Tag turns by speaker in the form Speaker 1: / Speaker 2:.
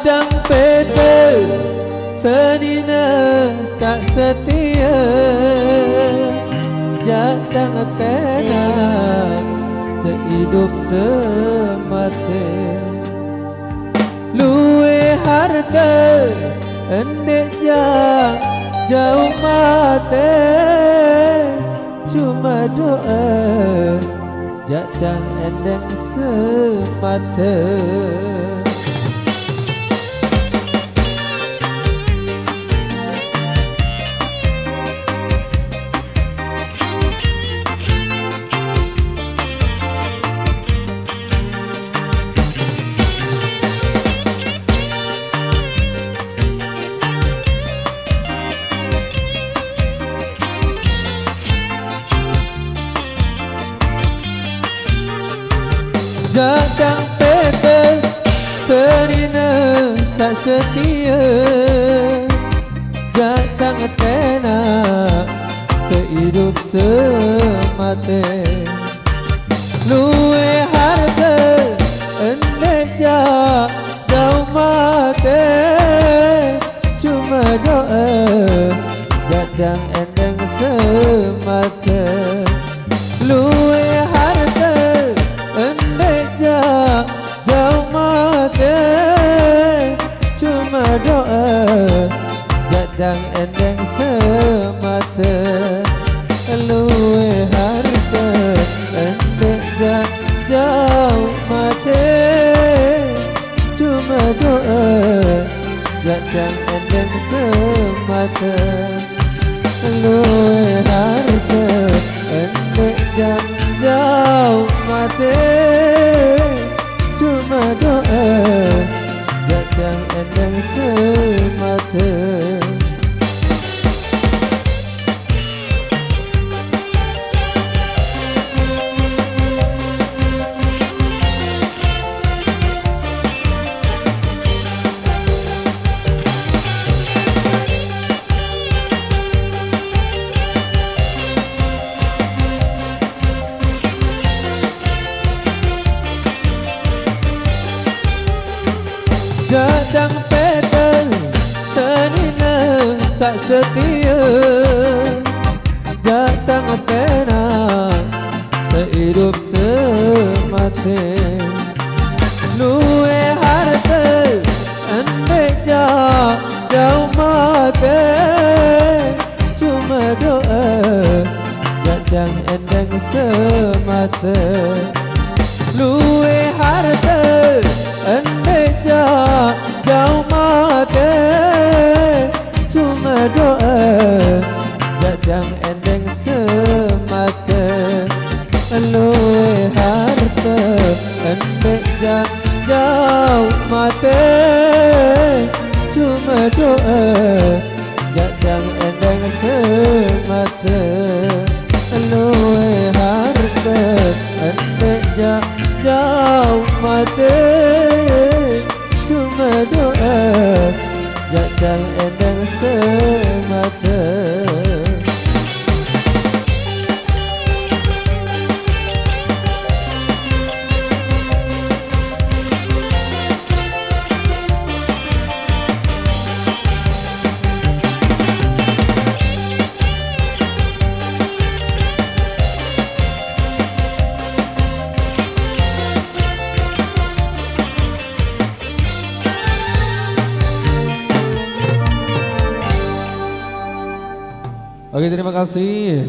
Speaker 1: Jatang peta senina sak setia, jatang tena sehidup semati. Luwe harta endek jauh mati, cuma doa jatang endek semata. Jatang peta serina sak setia, jatang tena sehidup semati. Luwe harta endek jauh mati, cuma doa jatang endek semata. Luwe harta jauh mati, cuma doa jatang endeng semata. Luwe harta endek jauh mati, cuma doa jatang endeng semata. Luwe harta endek jauh mati, cuma doa jatang endeng semata. Jatang peta senina sak setia, jatang tena sehidup semati. Luwe harta endek jauh mati, cuma doa jatang endeng semata. Luwe harta endek jauh mati, cuma doa jatang endeng semata. Luwe harta endek jauh mati, cuma doa jatang endeng semata. Luwe harta endek jauh mati, cuma doa jatang endeng semata. Oke, terima kasih.